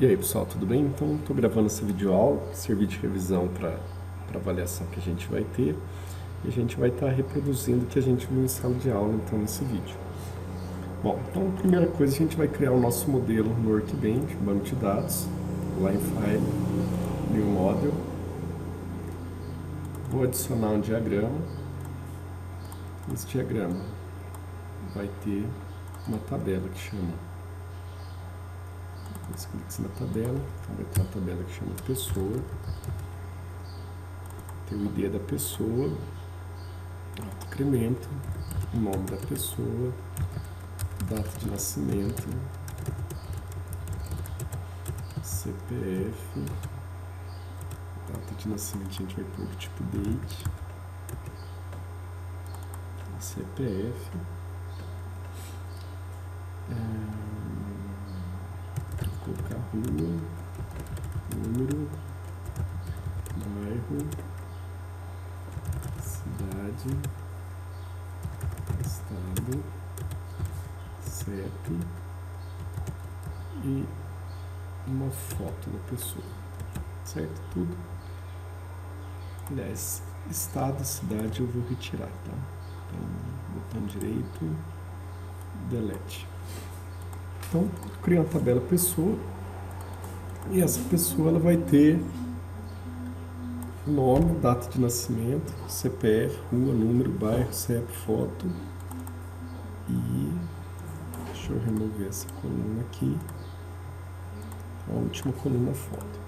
E aí pessoal, tudo bem? Então estou gravando essa videoaula, servir de revisão para avaliação que a gente vai ter, e a gente vai estar reproduzindo o que a gente viu em sala de aula então nesse vídeo. Bom, então a primeira coisa, a gente vai criar o nosso modelo no Workbench, banco de dados, lá em File, New Model. Vou adicionar um diagrama. Esse diagrama vai ter uma tabela que chama, clique na tabela, então vai ter uma tabela que chama pessoa, tem o ID da pessoa, incremento, o nome da pessoa, data de nascimento, CPF, data de nascimento a gente vai pôr tipo date, CPF, vou colocar rua, número, bairro, cidade, estado, CEP e uma foto da pessoa, certo? Tudo. Aliás, estado, cidade eu vou retirar, tá? Então, botão direito, delete. Então, crio uma tabela pessoa, e essa pessoa ela vai ter nome, data de nascimento, CPF, rua, número, bairro, CEP, foto. E deixa eu remover essa coluna aqui. A última coluna, foto.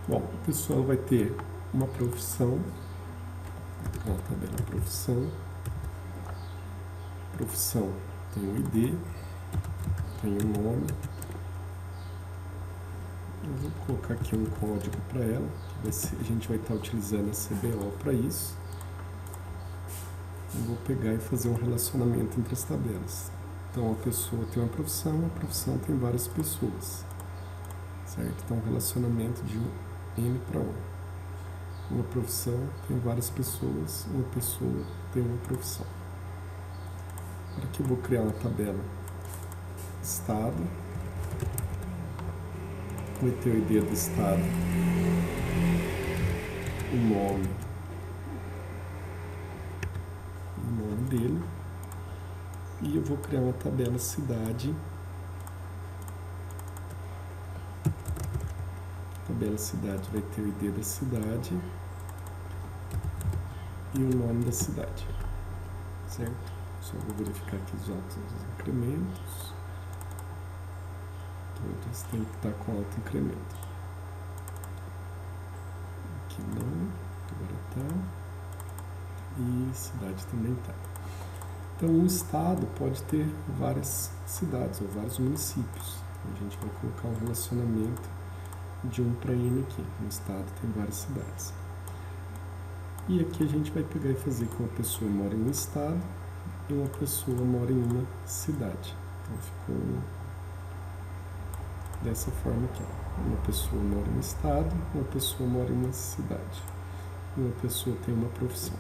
Bom, a pessoa vai ter uma profissão, uma tabela profissão. Profissão tem o ID, tem o nome. Eu vou colocar aqui um código para ela, que a gente vai estar utilizando a CBO para isso. Eu vou pegar e fazer um relacionamento entre as tabelas. Então a pessoa tem uma profissão, a profissão tem várias pessoas, certo? Então relacionamento de N para 1. Uma profissão tem várias pessoas, uma pessoa tem uma profissão. Agora que eu vou criar uma tabela estado, vai ter o ID do estado, o nome dele, e eu vou criar uma tabela cidade. A tabela cidade vai ter o ID da cidade e o nome da cidade, certo? Só vou verificar aqui os altos incrementos. Todos têm que estar com alto incremento. Aqui não, agora está. E cidade também está. Então, um estado pode ter várias cidades ou vários municípios. A gente vai colocar um relacionamento de 1 para N aqui. Um estado tem várias cidades. E aqui a gente vai pegar e fazer que uma pessoa mora em um estado e uma pessoa mora em uma cidade. Então, ficou dessa forma aqui. Uma pessoa mora em um estado, uma pessoa mora em uma cidade. Uma pessoa tem uma profissão.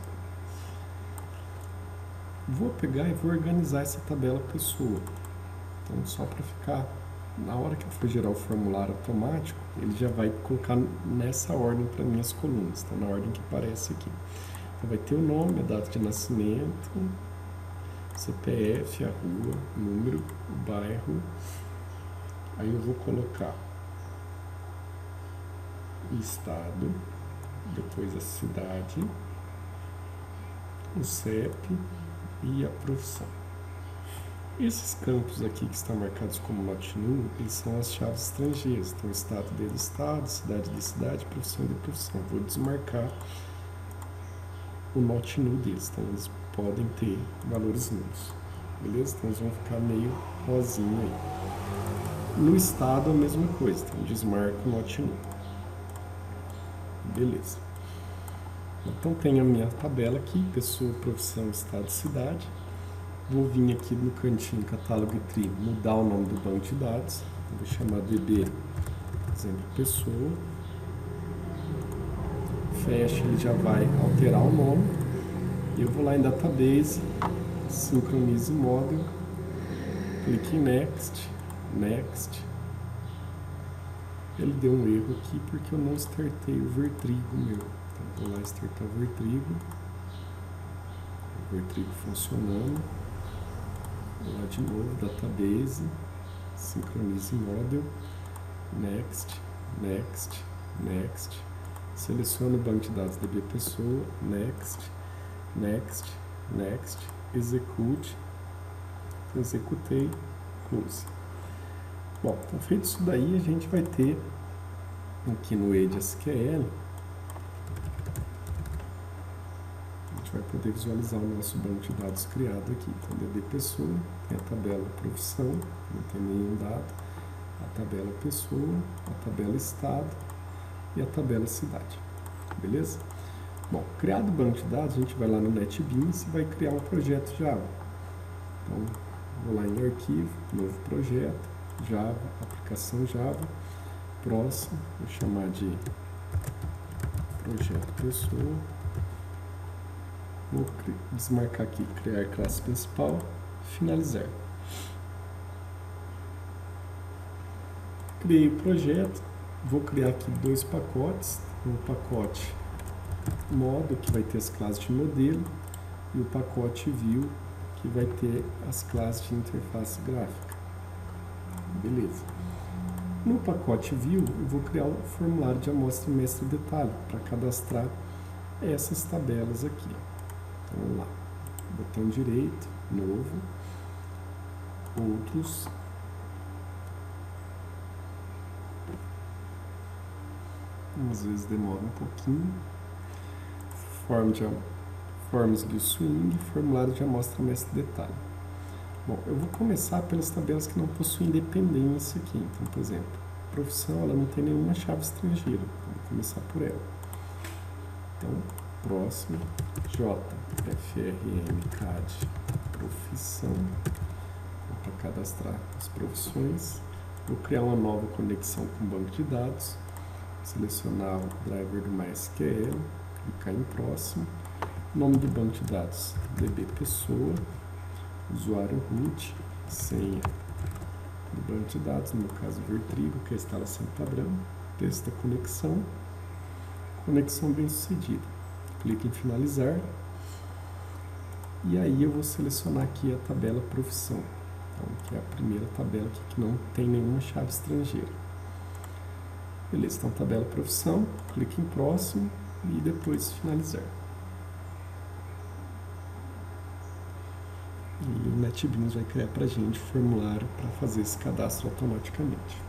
Vou pegar e vou organizar essa tabela pessoa. Então, só para ficar, na hora que eu for gerar o formulário automático, ele já vai colocar nessa ordem para minhas colunas, então na ordem que aparece aqui. Então, vai ter o nome, a data de nascimento, CPF, a rua, o número, o bairro. Aí eu vou colocar o estado, depois a cidade, o CEP e a profissão. Esses campos aqui que estão marcados como not null, eles são as chaves estrangeiras. Então, estado de estado, cidade de cidade, profissão de profissão. Vou desmarcar o not null deles. Então, eles podem ter valores nulls. Beleza? Então, eles vão ficar meio rosinho aí. No estado, a mesma coisa. Então, desmarco o not null. Beleza. Então, tenho a minha tabela aqui, pessoa, profissão, estado, cidade. Vou vir aqui no cantinho catálogo e tri, mudar o nome do banco de dados. Vou chamar DB, por exemplo, pessoa. Fecha, ele já vai alterar o nome. Eu vou lá em database, sincronize model, clique em next, next. ele deu um erro aqui porque eu não startei o Vertrigo meu. Então, vou lá startar o Vertrigo funcionando. Vou lá de novo, Database, Synchronize Model, Next, Next, Next. Seleciono o banco de dados DB pessoa, Next, Next, Next, Execute, executei, Close. Bom, então feito isso daí, a gente vai ter aqui no EdgeSQL, a gente vai poder visualizar o nosso banco de dados criado aqui. Então, DB pessoa, tem a tabela profissão, não tem nenhum dado, a tabela pessoa, a tabela estado e a tabela cidade. Beleza? Bom, criado o banco de dados, a gente vai lá no NetBeans e vai criar um projeto Java. Então, vou lá em arquivo, novo projeto, Java, aplicação Java, próximo, vou chamar de projeto pessoa, vou desmarcar aqui, criar classe principal, finalizar. Criei o projeto, vou criar aqui 2 pacotes, um pacote modo, que vai ter as classes de modelo, e o pacote view, que vai ter as classes de interface gráfica. Beleza. No pacote view, eu vou criar o formulário de amostra mestre detalhe para cadastrar essas tabelas aqui. Então, vamos lá. Botão direito, novo, outros. Às vezes demora um pouquinho. Forms de swing, formulário de amostra mestre detalhe. Bom, eu vou começar pelas tabelas que não possuem dependência aqui. Então, por exemplo, profissão, ela não tem nenhuma chave estrangeira. Então, vou começar por ela. Então, próximo, JFRM CAD profissão. Para cadastrar as profissões. Vou criar uma nova conexão com o banco de dados. Selecionar o driver do MySQL. Clicar em próximo. Nome do banco de dados, DB pessoa. Usuário root, senha do banco de dados, no meu caso Vertrigo, que é a instalação padrão, texto da conexão, conexão bem sucedida. Clique em finalizar e aí eu vou selecionar aqui a tabela profissão, então, que é a primeira tabela aqui que não tem nenhuma chave estrangeira. Beleza, então tabela profissão, clique em próximo e depois finalizar. E o NetBeans vai criar para a gente o formulário para fazer esse cadastro automaticamente.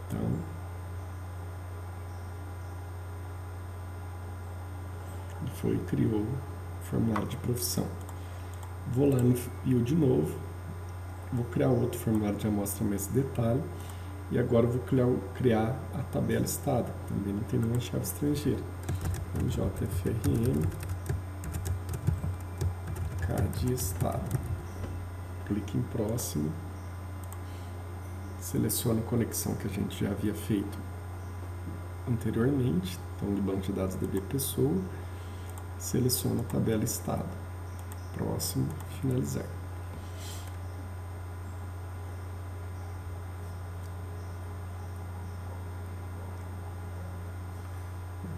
Então, ele foi e criou o formulário de profissão. Vou lá no View de novo. Vou criar outro formulário de amostra mestre detalhe e agora eu vou criar a tabela estado, também não tem nenhuma chave estrangeira. Então, JFRM CAD estado. Clique em próximo, seleciono a conexão que a gente já havia feito anteriormente, então do banco de dados DB pessoa, seleciono a tabela estado. Próximo, finalizar.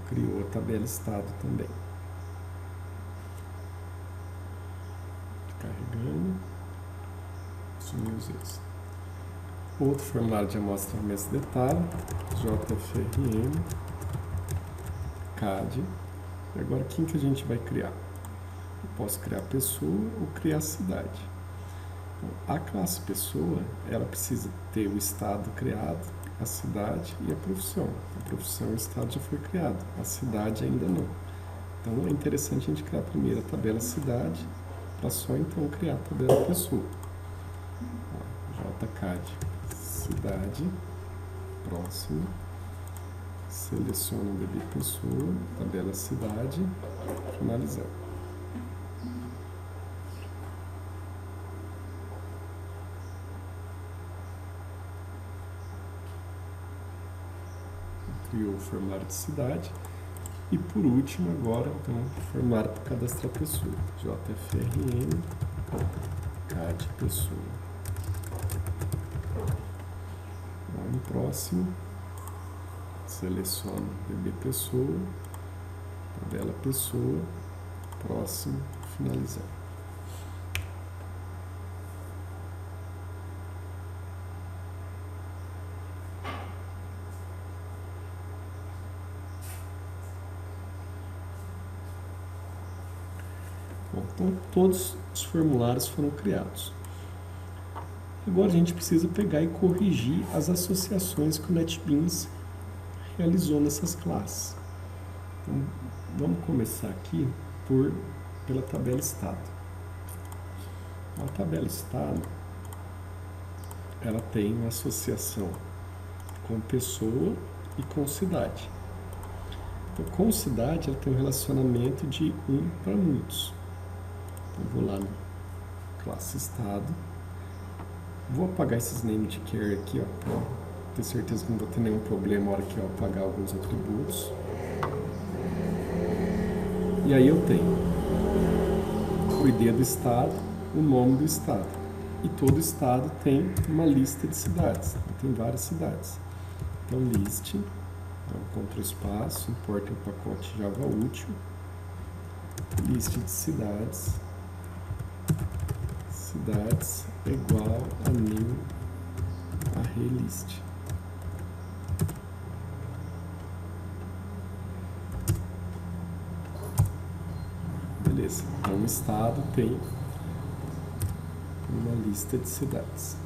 Criou a tabela estado também. Carregando. Sumiu os erros. Outro formulário de amostra mestre detalhe. JFRM. CAD. E agora quem que a gente vai criar? Eu posso criar pessoa ou criar cidade. Então, a classe pessoa, ela precisa ter o estado criado, a cidade e a profissão. A profissão e o estado já foi criado, a cidade ainda não. Então é interessante a gente criar primeiro a tabela cidade, para só então criar a tabela pessoa. JCAD cidade, próximo, seleciono o DB pessoa, tabela cidade, finalizar. Criou o formulário de cidade. E por último, agora, então, formulário para cadastrar pessoa. JFRN, CAD pessoa. Vamos no próximo. Seleciono bebê pessoa, tabela pessoa, próximo, finalizar. Bom, então todos os formulários foram criados. Agora a gente precisa pegar e corrigir as associações que o NetBeans realizou nessas classes. Então, vamos começar aqui pela tabela estado. A tabela estado, ela tem uma associação com pessoa e com cidade. Então, com cidade, ela tem um relacionamento de 1 para muitos. Então, vou lá na classe estado. Vou apagar esses name de care aqui, ó, para ter certeza que não vou ter nenhum problema na hora que eu apagar alguns atributos. E aí eu tenho o ID do estado, o nome do estado. E todo estado tem uma lista de cidades, tem várias cidades. Então, list, então, Ctrl espaço, importa o pacote Java útil, list de cidades, cidades é igual a new array list. Beleza, então o estado tem uma lista de cidades.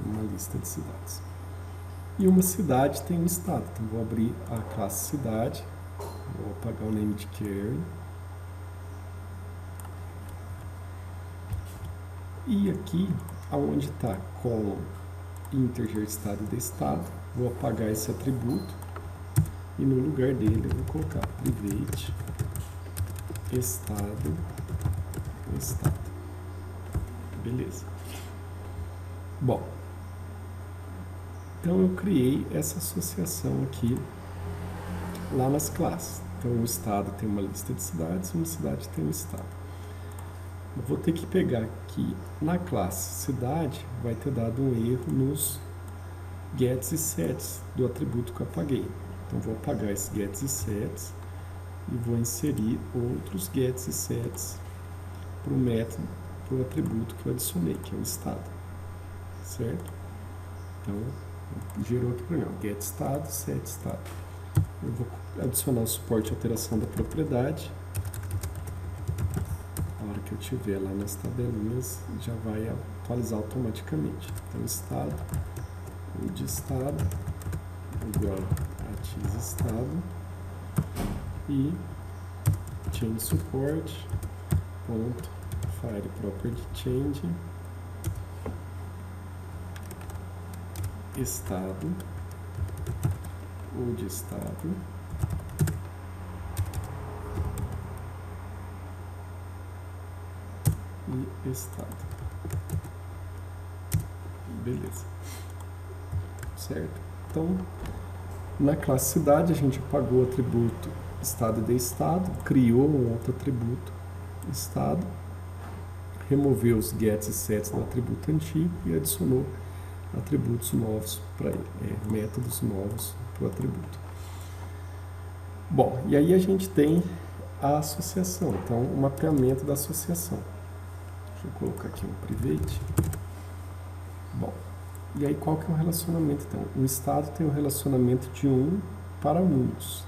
Uma lista de cidades. E uma cidade tem um estado. Então vou abrir a classe cidade, vou apagar o name de query. E aqui, aonde está column integer estado de estado, vou apagar esse atributo e no lugar dele eu vou colocar private estado. Beleza. Bom, então eu criei essa associação aqui lá nas classes. Então o estado tem uma lista de cidades, uma cidade tem um estado. Eu vou ter que pegar aqui na classe cidade, vai ter dado um erro nos gets e sets do atributo que eu apaguei. Então vou apagar esses gets e sets e vou inserir outros gets e sets para o método, para o atributo que eu adicionei, que é o estado. Certo? Então, gerou aqui para mim, get estado, set estado. Eu vou adicionar o suporte à alteração da propriedade. A hora que eu tiver lá nas tabelinhas, já vai atualizar automaticamente. Então, estado, o de estado, igual a tis estado, e change support, ponto, file property change, estado, ou de estado, e estado. Beleza. Certo? Então, na classe cidade, a gente apagou o atributo estado de estado, criou um outro atributo estado, removeu os gets e sets do atributo antigo e adicionou atributos novos para ele, métodos novos para o atributo. Bom, e aí a gente tem a associação, então o mapeamento da associação. Deixa eu colocar aqui um private. Bom, e aí qual que é o relacionamento então? O estado tem um relacionamento de 1 para muitos.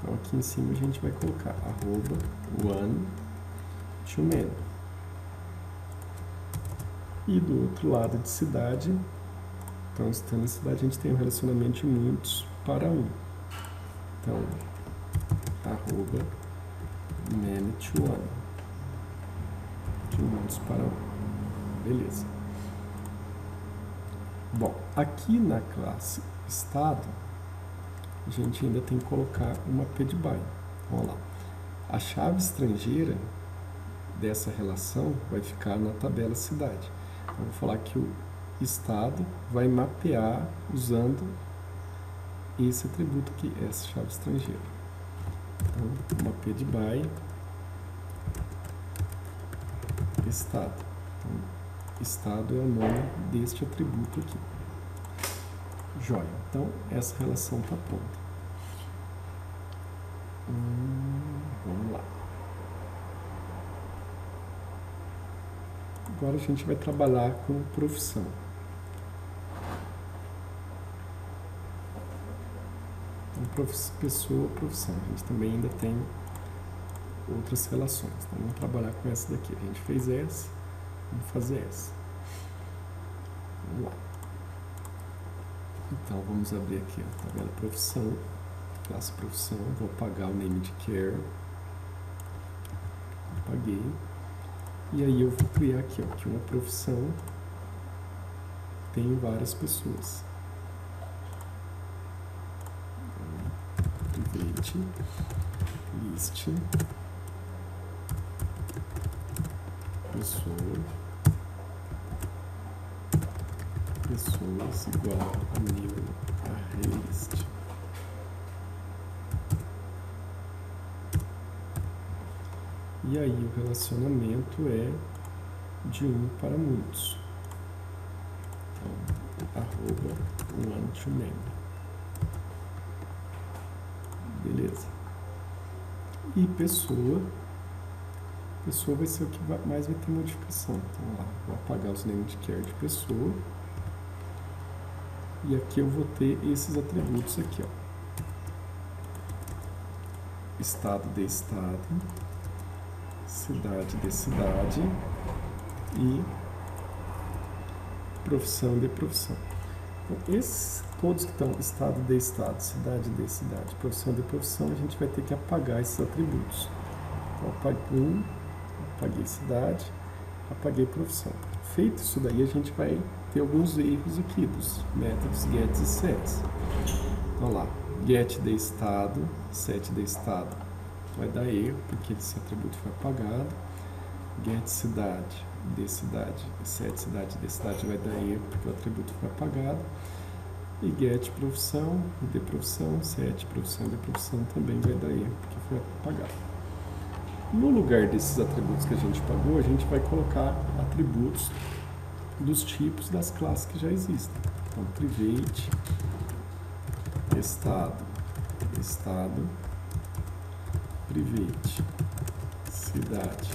Então aqui em cima a gente vai colocar @one to many. E do outro lado de cidade, então estando em cidade, a gente tem um relacionamento de muitos para 1. Então, @many to one. De muitos para 1. Beleza. Bom, aqui na classe estado, a gente ainda tem que colocar uma PDBY. Vamos lá. A chave estrangeira dessa relação vai ficar na tabela cidade. Vou falar que o estado vai mapear usando esse atributo aqui, essa chave estrangeira. Então, uma P de by estado. Então, estado é o nome deste atributo aqui. Joia. Então, essa relação está pronta. Vamos lá. Agora a gente vai trabalhar com profissão. Então, pessoa, profissão. A gente também ainda tem outras relações. Então, vamos trabalhar com essa daqui. A gente fez essa, vamos fazer essa. Vamos lá. Então, vamos abrir aqui a tabela profissão, classe profissão, vou apagar o name de care, apaguei, e aí eu vou criar aqui, ó, que uma profissão tem várias pessoas. Private, list, pessoas igual a new arraylist. E aí o relacionamento é de 1 para muitos. Então, @one to many. Beleza. E pessoa vai ser o que mais vai ter modificação. Então lá, vou apagar os names de care de pessoa. E aqui eu vou ter esses atributos aqui, ó. Estado de estado, cidade de cidade e profissão de profissão. Então, esses todos que estão estado de estado, cidade de cidade, profissão de profissão, a gente vai ter que apagar esses atributos. Então, apaguei apaguei cidade, apaguei profissão. Feito isso daí, a gente vai ter alguns erros aqui dos métodos get e set. Então lá, get de estado, set de estado vai dar erro, porque esse atributo foi apagado. Get cidade, de cidade, set cidade, de cidade vai dar erro, porque o atributo foi apagado. E get profissão, de profissão, set profissão, de profissão também vai dar erro, porque foi apagado. No lugar desses atributos que a gente apagou, a gente vai colocar atributos dos tipos das classes que já existem. Então, private, estado, private, cidade,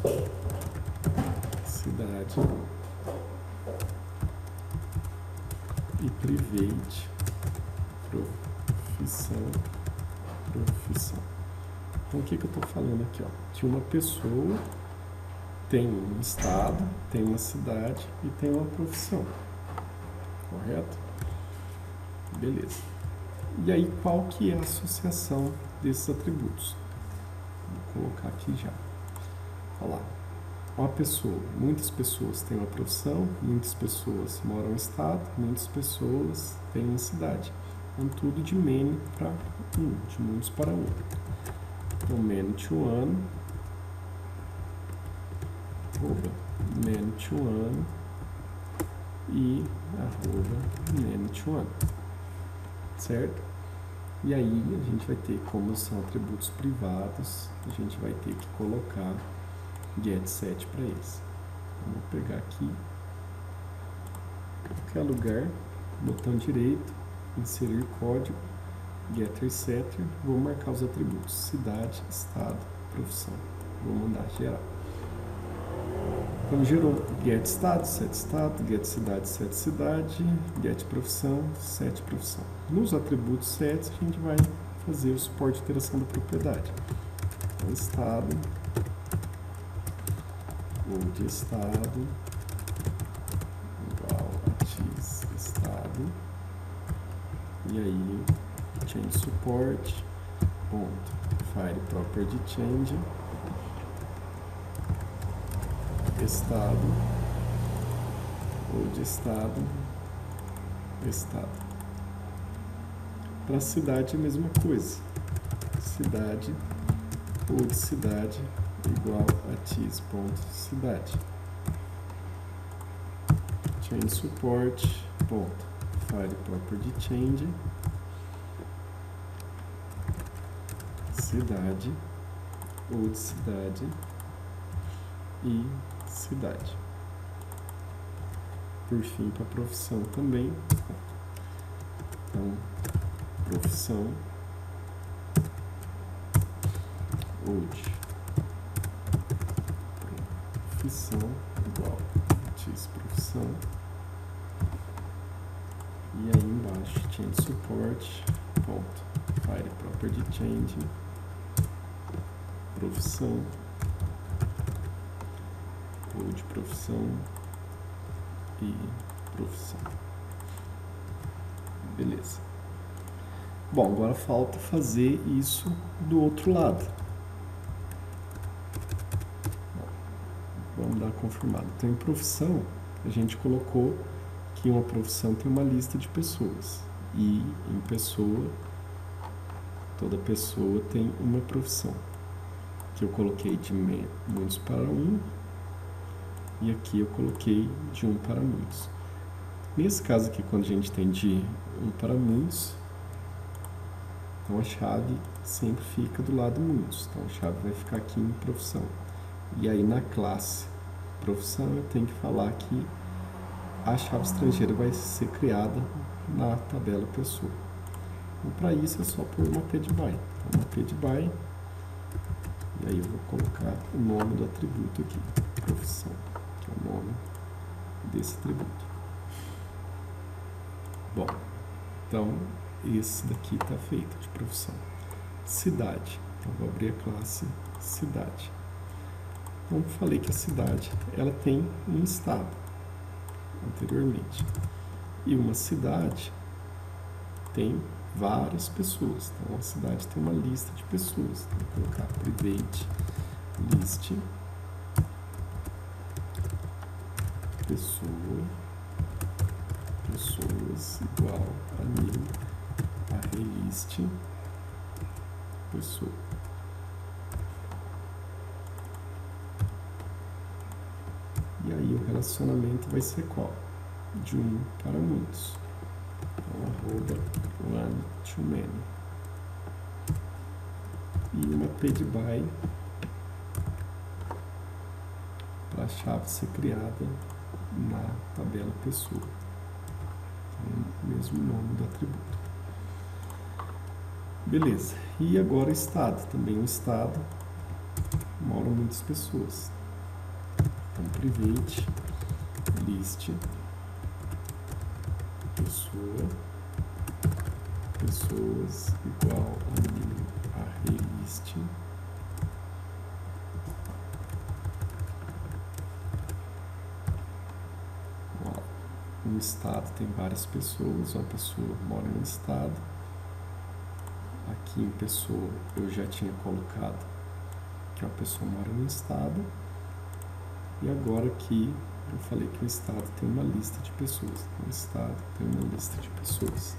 e private, profissão. Então, o que eu estou falando aqui? Ó? Que uma pessoa tem um estado, tem uma cidade e tem uma profissão. Correto? Beleza. E aí, qual que é a associação desses atributos? Vou colocar aqui já. Olha lá. Uma pessoa, muitas pessoas têm uma profissão, muitas pessoas moram em estado, muitas pessoas têm uma cidade. Então, tudo de many para um, de muitos para um. Então, many to one, many to one e many to one, certo? E aí a gente vai ter, como são atributos privados, a gente vai ter que colocar get set para eles. Então, vou pegar aqui, qualquer lugar, botão direito, inserir código, getter setter, vou marcar os atributos cidade, estado, profissão, vou mandar gerar. Então gerou get estado, get cidade, set cidade, get profissão, set profissão. Nos atributos sets a gente vai fazer o suporte de iteração da propriedade. Então estado, ou de estado, igual a x estado, e aí change support, ponto, file property change, estado, ou de estado. Para cidade é a mesma coisa, cidade, ou de cidade, igual a x ponto cidade. Change support, ponto, file property change, cidade ou de cidade e cidade. Por fim, para profissão também. Então, profissão ou de profissão igual a profissão. E aí embaixo, change support, ponto, file property change, profissão, ou de profissão e profissão. Beleza. Bom, agora falta fazer isso do outro lado. Vamos dar confirmado. Então, em profissão, a gente colocou que uma profissão tem uma lista de pessoas. E em pessoa, toda pessoa tem uma profissão. Aqui eu coloquei de muitos para um. E aqui eu coloquei de um para muitos. Nesse caso aqui, quando a gente tem de um para muitos, então a chave sempre fica do lado muitos. Então a chave vai ficar aqui em profissão. E aí na classe profissão eu tenho que falar que a chave estrangeira vai ser criada na tabela pessoa. Então para isso é só pôr uma p de by. Então uma p de by, e aí eu vou colocar o nome do atributo aqui, profissão, que é o nome desse atributo. Bom, então esse daqui está feito de profissão. Cidade, então vou abrir a classe cidade. Então falei que a cidade ela tem um estado anteriormente. E uma cidade tem várias pessoas. Então a cidade tem uma lista de pessoas. Então vou colocar private list pessoas igual a new arraylist pessoa. E aí o relacionamento vai ser qual? De um para muitos. Então, one to many. E uma p de by para a chave ser criada na tabela pessoa. Então, mesmo nome do atributo. Beleza. E agora estado. Também o estado moram muitas pessoas. Então, private list pessoas igual a new arraylist um estado tem várias pessoas, uma pessoa mora em um estado. Aqui em pessoa eu já tinha colocado que uma pessoa mora em um estado. E agora aqui eu falei que o estado tem uma lista de pessoas. O estado tem uma lista de pessoas.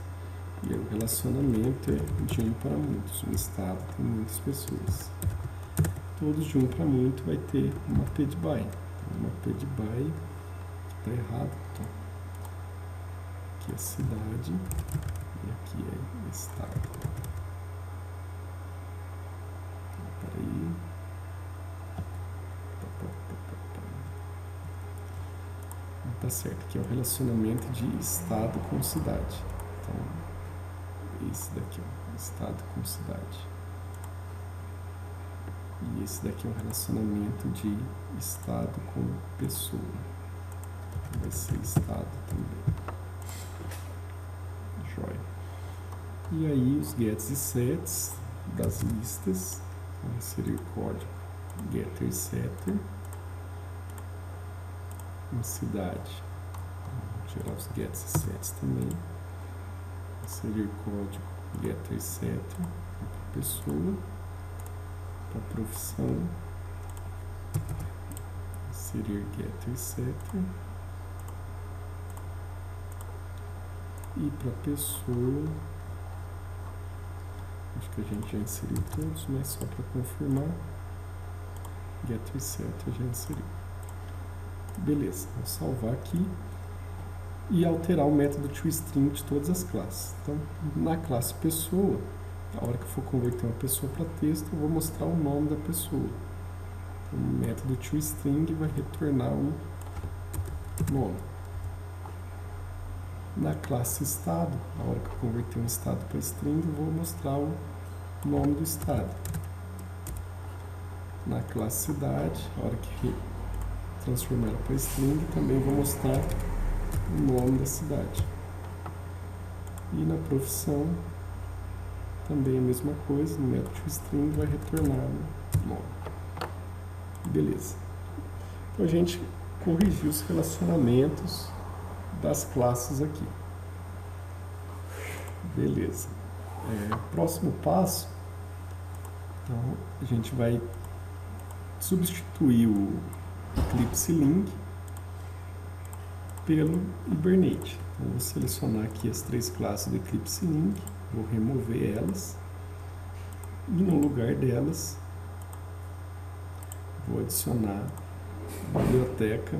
E aí o relacionamento é de um para muitos. O estado tem muitas pessoas. Todos de um para muito vai ter uma p de by. Então, uma p de by está errado. Então, aqui é cidade e aqui é estado. Então, peraí. Tá certo, aqui é o relacionamento de estado com cidade. Então, esse daqui é o estado com cidade. E esse daqui é o relacionamento de estado com pessoa. Vai ser estado também. Joia. E aí os gets e sets das listas. Vamos inserir código getter e setter. Em cidade, vamos gerar os gets e sets também. Inserir código getter e setter para pessoa, para profissão. Inserir getter e setter. E para pessoa, acho que a gente já inseriu todos, mas só para confirmar, getter e setter já inseriu. Beleza, vou salvar aqui e alterar o método toString de todas as classes. Então, na classe pessoa, A hora que eu for converter uma pessoa para texto, eu vou mostrar o nome da pessoa. O método toString vai retornar um nome. Na classe estado, na hora que eu converter um estado para string, eu vou mostrar o nome do estado. Na classe cidade, na hora que transformar ela para string, também vou mostrar o nome da cidade. E na profissão, também a mesma coisa, no método toString vai retornar o nome. Beleza. Então a gente corrigiu os relacionamentos das classes aqui. Beleza. Próximo passo, então, a gente vai substituir o Eclipse Link pelo Hibernate. Então, vou selecionar aqui as 3 classes do Eclipse Link, vou remover elas e no lugar delas vou adicionar a biblioteca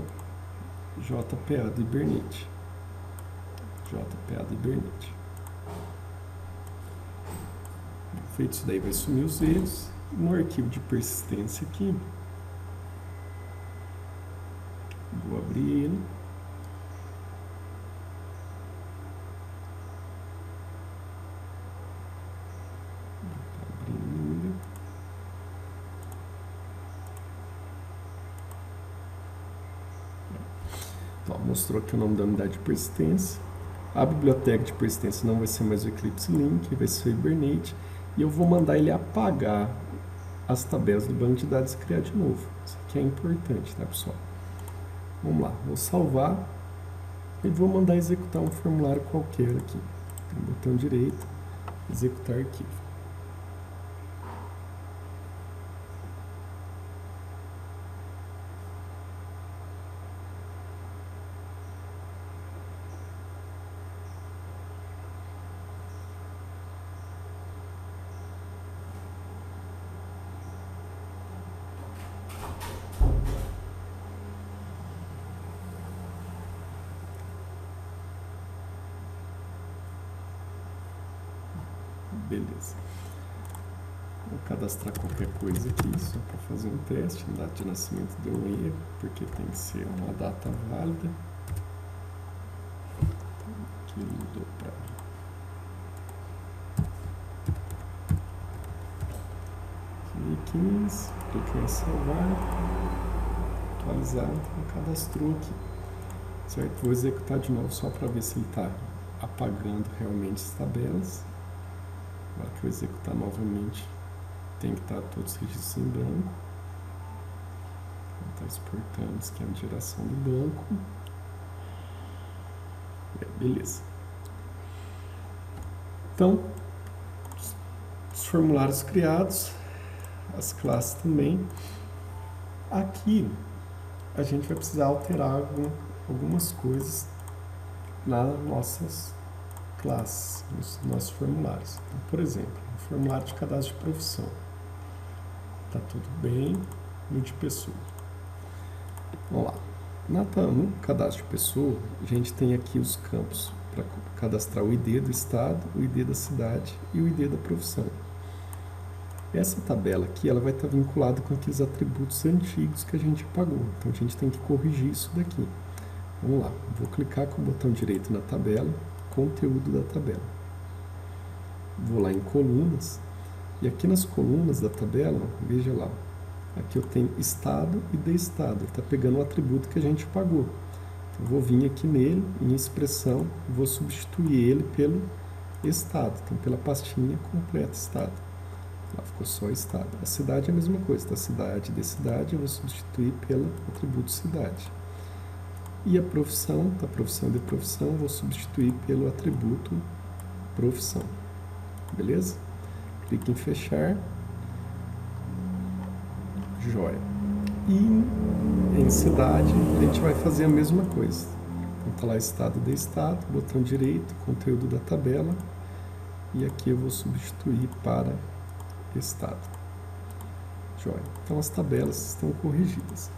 JPA do Hibernate. JPA do Hibernate. Feito isso daí, vai sumir os erros. No arquivo de persistência aqui, vou abrir ele. Então, mostrou aqui o nome da unidade de persistência. A biblioteca de persistência não vai ser mais o Eclipse Link, vai ser o Hibernate. E eu vou mandar ele apagar as tabelas do banco de dados e criar de novo. Isso aqui é importante, tá, pessoal? Vamos lá, vou salvar e vou mandar executar um formulário qualquer aqui. Tem o botão direito, executar arquivo. Beleza. Vou cadastrar qualquer coisa aqui, só para fazer um teste. A data de nascimento deu um erro, porque tem que ser uma data válida. Aqui mudou para 2015. Cliquei em salvar, atualizar, então cadastrou aqui. Certo? Vou executar de novo só para ver se ele está apagando realmente as tabelas. Agora que eu executar novamente, tem que estar todos os registros em branco. Está exportando o esquema de geração do banco. Beleza. Então, os formulários criados, as classes também. Aqui, a gente vai precisar alterar algumas coisas nas nossas classes, nos nossos formulários. Então, por exemplo, o formulário de cadastro de profissão. Está tudo bem, multipessoa. Vamos lá. No cadastro de pessoa, a gente tem aqui os campos para cadastrar o ID do estado, o ID da cidade e o ID da profissão. Essa tabela aqui, ela vai estar vinculada com aqueles atributos antigos que a gente apagou. Então, a gente tem que corrigir isso daqui. Vamos lá. Vou clicar com o botão direito na tabela, conteúdo da tabela. Vou lá em colunas, e aqui nas colunas da tabela, veja lá, aqui eu tenho estado e de estado, ele está pegando o atributo que a gente pagou. Então, vou vir aqui nele, em expressão, vou substituir ele pelo estado, então pela pastinha completa estado. Lá ficou só estado. A cidade é a mesma coisa, tá? Cidade de cidade, eu vou substituir pelo atributo cidade. E a profissão, tá? Profissão de profissão, vou substituir pelo atributo profissão. Beleza? Clique em fechar. Joia. E em cidade, a gente vai fazer a mesma coisa. Então, tá lá estado de estado, botão direito, conteúdo da tabela. E aqui eu vou substituir para estado. Joia. Então, as tabelas estão corrigidas.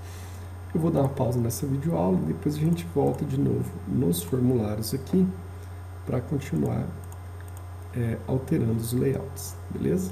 Eu vou dar uma pausa nessa videoaula e depois a gente volta de novo nos formulários aqui para continuar alterando os layouts, beleza?